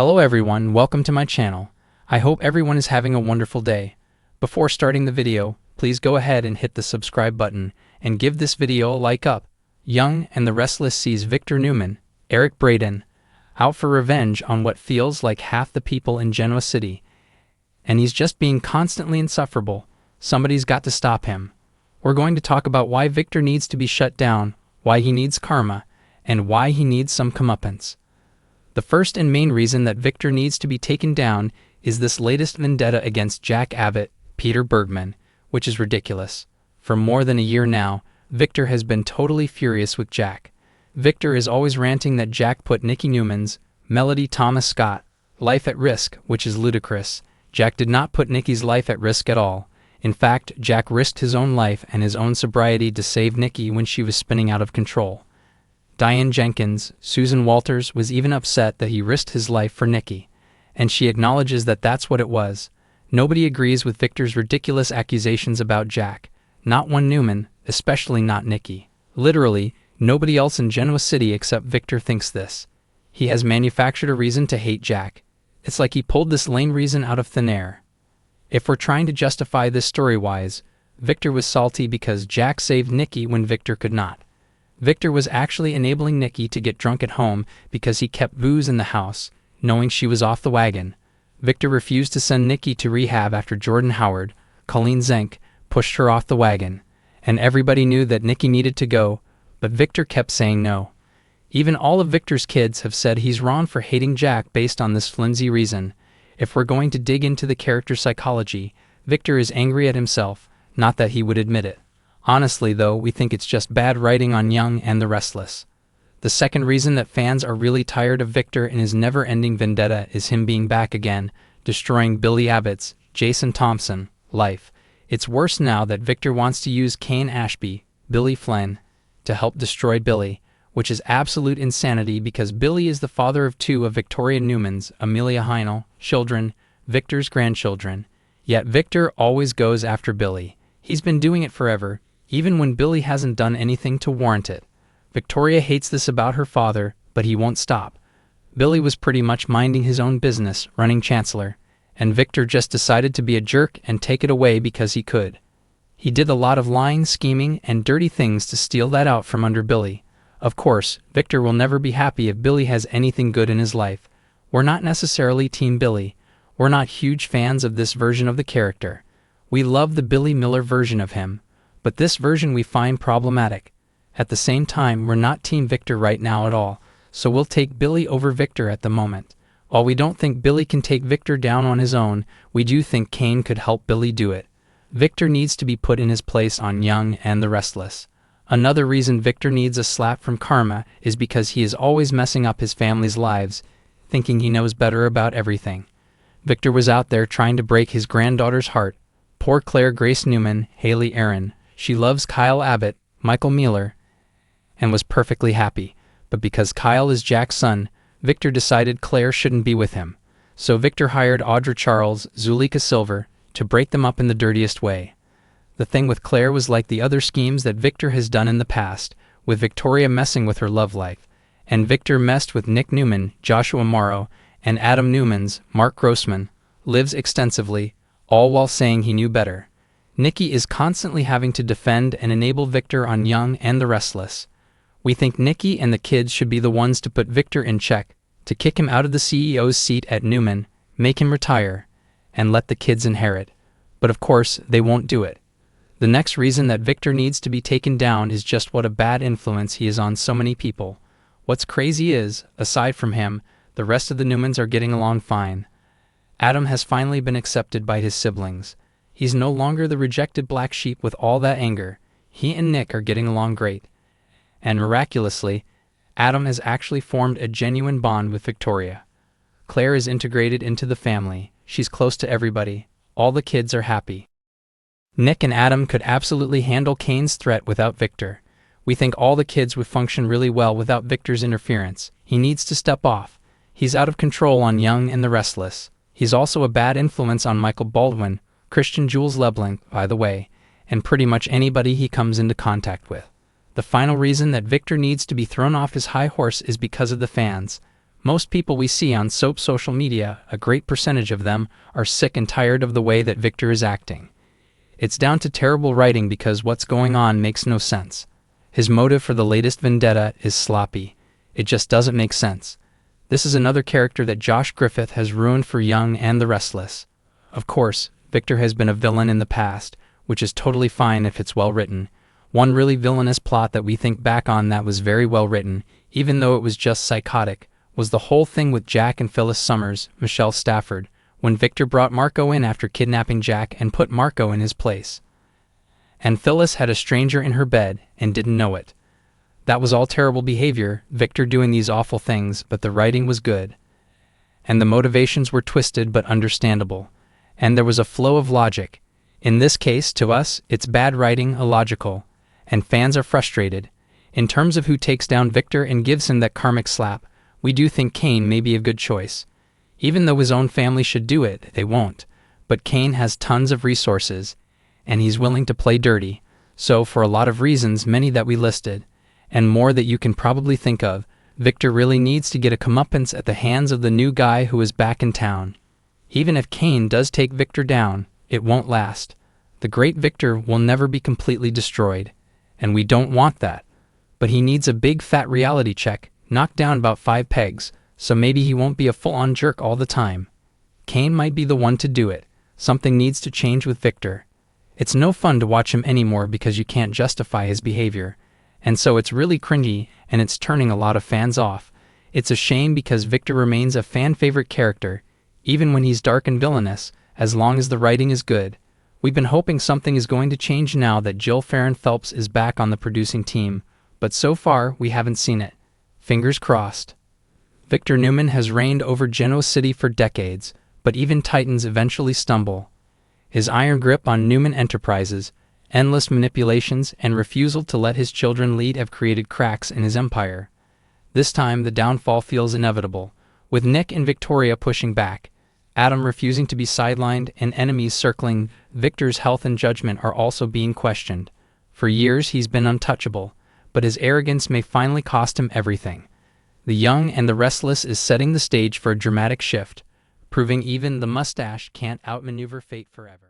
Hello everyone, welcome to my channel. I hope everyone is having a wonderful day. Before starting the video, please go ahead and hit the subscribe button and give this video a like up. Young and the Restless sees Victor Newman, Eric Braeden, out for revenge on what feels like half the people in Genoa City. And he's just being constantly insufferable. Somebody's got to stop him. We're going to talk about why Victor needs to be shut down, why he needs karma, and why he needs some comeuppance. The first and main reason that Victor needs to be taken down is this latest vendetta against Jack Abbott, Peter Bergman, which is ridiculous. For more than a year now, Victor has been totally furious with Jack. Victor is always ranting that Jack put Nikki Newman's, Melody Thomas Scott, life at risk, which is ludicrous. Jack did not put Nikki's life at risk at all. In fact, Jack risked his own life and his own sobriety to save Nikki when she was spinning out of control. Diane Jenkins, Susan Walters, was even upset that he risked his life for Nikki, and she acknowledges that that's what it was. Nobody agrees with Victor's ridiculous accusations about Jack, not one Newman, especially not Nikki. Literally, nobody else in Genoa City except Victor thinks this. He has manufactured a reason to hate Jack. It's like he pulled this lame reason out of thin air. If we're trying to justify this story-wise, Victor was salty because Jack saved Nikki when Victor could not. Victor was actually enabling Nikki to get drunk at home because he kept booze in the house, knowing she was off the wagon. Victor refused to send Nikki to rehab after Jordan Howard, Colleen Zenk, pushed her off the wagon, and everybody knew that Nikki needed to go, but Victor kept saying no. Even all of Victor's kids have said he's wrong for hating Jack based on this flimsy reason. If we're going to dig into the character psychology, Victor is angry at himself, not that he would admit it. Honestly though, we think it's just bad writing on Young and the Restless. The second reason that fans are really tired of Victor and his never-ending vendetta is him being back again, destroying Billy Abbott's, Jason Thompson, life. It's worse now that Victor wants to use Kane Ashby, Billy Flynn, to help destroy Billy, which is absolute insanity because Billy is the father of two of Victoria Newman's, Amelia Heinel, children, Victor's grandchildren. Yet Victor always goes after Billy. He's been doing it forever, even when Billy hasn't done anything to warrant it. Victoria hates this about her father, but he won't stop. Billy was pretty much minding his own business, running Chancellor, and Victor just decided to be a jerk and take it away because he could. He did a lot of lying, scheming, and dirty things to steal that out from under Billy. Of course, Victor will never be happy if Billy has anything good in his life. We're not necessarily Team Billy. We're not huge fans of this version of the character. We love the Billy Miller version of him, but this version we find problematic. At the same time, we're not Team Victor right now at all, so we'll take Billy over Victor at the moment. While we don't think Billy can take Victor down on his own, we do think Kane could help Billy do it. Victor needs to be put in his place on Young and the Restless. Another reason Victor needs a slap from karma is because he is always messing up his family's lives, thinking he knows better about everything. Victor was out there trying to break his granddaughter's heart. Poor Claire Grace Newman, Haley Aaron. She loves Kyle Abbott, Michael Mueller, and was perfectly happy. But because Kyle is Jack's son, Victor decided Claire shouldn't be with him. So Victor hired Audra Charles, Zuleika Silver, to break them up in the dirtiest way. The thing with Claire was like the other schemes that Victor has done in the past, with Victoria messing with her love life, and Victor messed with Nick Newman, Joshua Morrow, and Adam Newman's, Mark Grossman, lives extensively, all while saying he knew better. Nikki is constantly having to defend and enable Victor on Young and the Restless. We think Nikki and the kids should be the ones to put Victor in check, to kick him out of the CEO's seat at Newman, make him retire, and let the kids inherit. But of course, they won't do it. The next reason that Victor needs to be taken down is just what a bad influence he is on so many people. What's crazy is, aside from him, the rest of the Newmans are getting along fine. Adam has finally been accepted by his siblings. He's no longer the rejected black sheep with all that anger. He and Nick are getting along great. And miraculously, Adam has actually formed a genuine bond with Victoria. Claire is integrated into the family. She's close to everybody. All the kids are happy. Nick and Adam could absolutely handle Kane's threat without Victor. We think all the kids would function really well without Victor's interference. He needs to step off. He's out of control on Young and the Restless. He's also a bad influence on Michael Baldwin, Christian Jules Leblanc, by the way, and pretty much anybody he comes into contact with. The final reason that Victor needs to be thrown off his high horse is because of the fans. Most people we see on soap social media, a great percentage of them, are sick and tired of the way that Victor is acting. It's down to terrible writing because what's going on makes no sense. His motive for the latest vendetta is sloppy. It just doesn't make sense. This is another character that Josh Griffith has ruined for Young and the Restless. Of course, Victor has been a villain in the past, which is totally fine if it's well written. One really villainous plot that we think back on that was very well written, even though it was just psychotic, was the whole thing with Jack and Phyllis Summers, Michelle Stafford, when Victor brought Marco in after kidnapping Jack and put Marco in his place. And Phyllis had a stranger in her bed and didn't know it. That was all terrible behavior, Victor doing these awful things, but the writing was good. And the motivations were twisted but understandable. And there was a flow of logic. In this case, to us, it's bad writing, illogical. And fans are frustrated. In terms of who takes down Victor and gives him that karmic slap, we do think Kane may be a good choice. Even though his own family should do it, they won't. But Kane has tons of resources, and he's willing to play dirty. So for a lot of reasons, many that we listed, and more that you can probably think of, Victor really needs to get a comeuppance at the hands of the new guy who is back in town. Even if Kane does take Victor down, it won't last. The great Victor will never be completely destroyed, and we don't want that. But he needs a big fat reality check, knocked down about 5 pegs, so maybe he won't be a full-on jerk all the time. Kane might be the one to do it. Something needs to change with Victor. It's no fun to watch him anymore because you can't justify his behavior. And so it's really cringy, and it's turning a lot of fans off. It's a shame because Victor remains a fan-favorite character, even when he's dark and villainous, as long as the writing is good. We've been hoping something is going to change now that Jill Farren Phelps is back on the producing team, but so far we haven't seen it. Fingers crossed. Victor Newman has reigned over Genoa City for decades, but even titans eventually stumble. His iron grip on Newman Enterprises, endless manipulations, and refusal to let his children lead have created cracks in his empire. This time the downfall feels inevitable, with Nick and Victoria pushing back, Adam refusing to be sidelined, and enemies circling. Victor's health and judgment are also being questioned. For years he's been untouchable, but his arrogance may finally cost him everything. The Young and the Restless is setting the stage for a dramatic shift, proving even the mustache can't outmaneuver fate forever.